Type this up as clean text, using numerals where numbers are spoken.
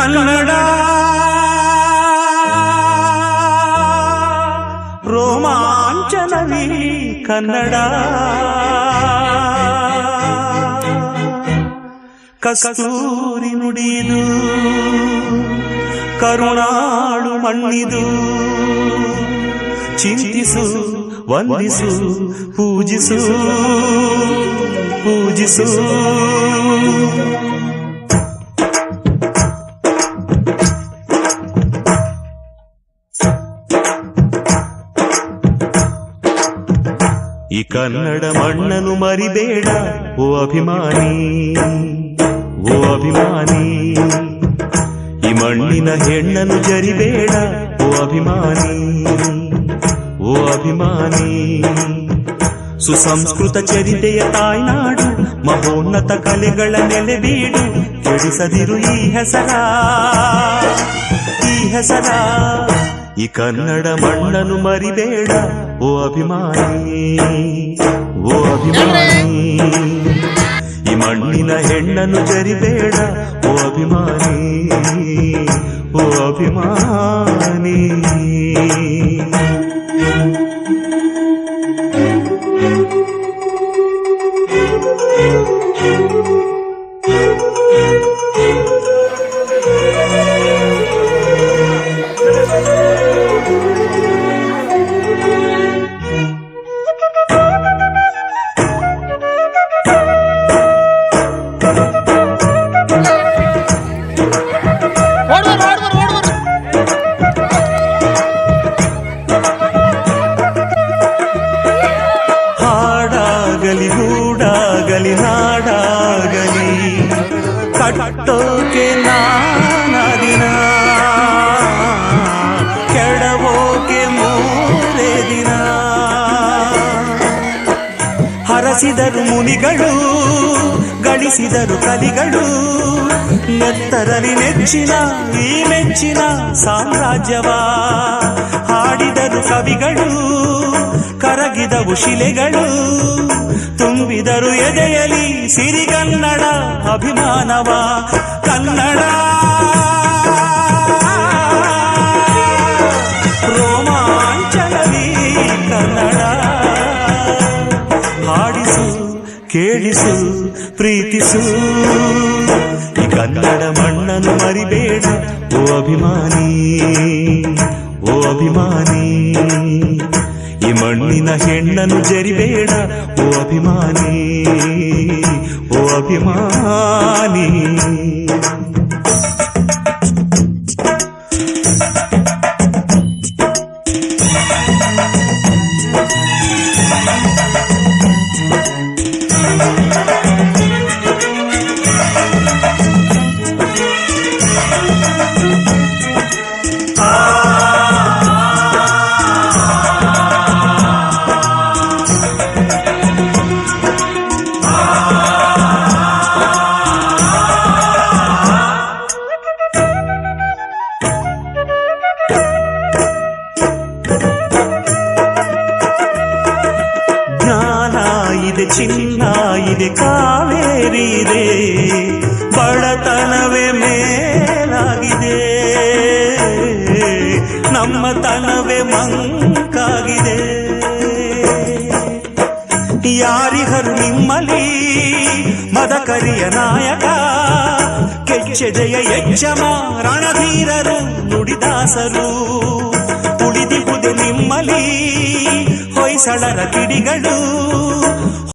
ಕನ್ನಡ ರೋಮಾಂಚನವೀ ಕನ್ನಡ ಕಸ್ತೂರಿ ನುಡಿದು ಕರುಣಾಳು ಮಣ್ಣಿದು ಚಿಂತಿಸು ವಂದಿಸು ಪೂಜಿಸು ಪೂಜಿಸು ಈ ಕನ್ನಡ ಮಣ್ಣನ್ನು ಮರಿಬೇಡ ಓ ಅಭಿಮಾನಿ, ಓ ಅಭಿಮಾನಿ. ಈ ಮಣ್ಣಿನ ಹೆಣ್ಣನ್ನು ಜರಿಬೇಡ ಓ ಅಭಿಮಾನಿ, ಓ ಅಭಿಮಾನಿ. ಸುಸಂಸ್ಕೃತ ಚರಿತೆಯ ತಾಯ್ನಾಡು, ಮಹೋನ್ನತ ಕಲೆಗಳ ನೆಲೆಬೀಡು. ಕೆಡಿಸದಿರು ಈ ಹೆಸರ, ಈ ಹೆಸರ. ಈ ಕನ್ನಡ ಮಣ್ಣನ್ನು ಮರಿಬೇಡ ಓ ಅಭಿಮಾನಿ, ಓ ಅಭಿಮಾನಿ. ಈ ಮಣ್ಣಿನ ಹೆಣ್ಣನ್ನು ಜರಿಬೇಡ ಓ ಅಭಿಮಾನಿ, ಓ ಅಭಿಮಾನಿ. ಹಾಡಾಗಲಿ ಹೂಡಾಗಲಿ ನಾಡಾಗಲಿ ಕಟ್ಟೋಕೆ ನಾನದಿನ, ಕೆಡವೋಕೆ ಮೂರೇ ದಿನ. ಹರಸಿದರು ಮುನಿಗಳು, ಗಳಿಸಿದರು ಕಲಿಗಳು. ನೆತ್ತರಲಿ ನೆಚ್ಚಿನ ಈ ಮೆಚ್ಚಿನ ಸಾಮ್ರಾಜ್ಯವ ಹಾಡಿದರು ಕವಿಗಳು. ಕರಗಿದವು ಶಿಲೆಗಳು, ತುಂಬಿದರು ಎದೆಯಲಿ ಸಿರಿಗನ್ನಡ ಅಭಿಮಾನವ. ಕನ್ನಡ ರೋಮಾಂಚನವೀ ಕನ್ನಡ. ಹಾಡಿಸು ಕೇಳಿಸು ಪ್ರೀತಿಸು, ಈ ಕನ್ನಡ ಮಣ್ಣನ್ನು ಮರಿಬೇಡ ಓ ಅಭಿಮಾನಿ, ಓ ಅಭಿಮಾನಿ. ಈ ಮಣ್ಣಿನ ಹೆಣ್ಣನ್ನು ಜರಿಬೇಡ ಓ ಅಭಿಮಾನಿ, ಓ ಅಭಿಮಾನಿ. ಚಿನ್ನ ಇದೆ, ಕಾವೇರಿ ಇದೆ, ಬಡತನವೇ ಮೇಲಾಗಿದೆ, ನಮ್ಮತನವೇ ಮಂಕಾಗಿದೆ. ಯಾರಿಗರು ನಿಮ್ಮಲಿ ಮದಕರಿಯ ನಾಯಕ, ಕೆಚ್ಚೆ ಜಯ ಯಜ್ಜಮ ರಣಧೀರರು ನುಡಿದಾಸರು. ಉಳಿದಿಹುದೆ ನಿಮ್ಮಲಿ ಹೊಯ್ಸಳರ ಕಿಡಿಗಳು.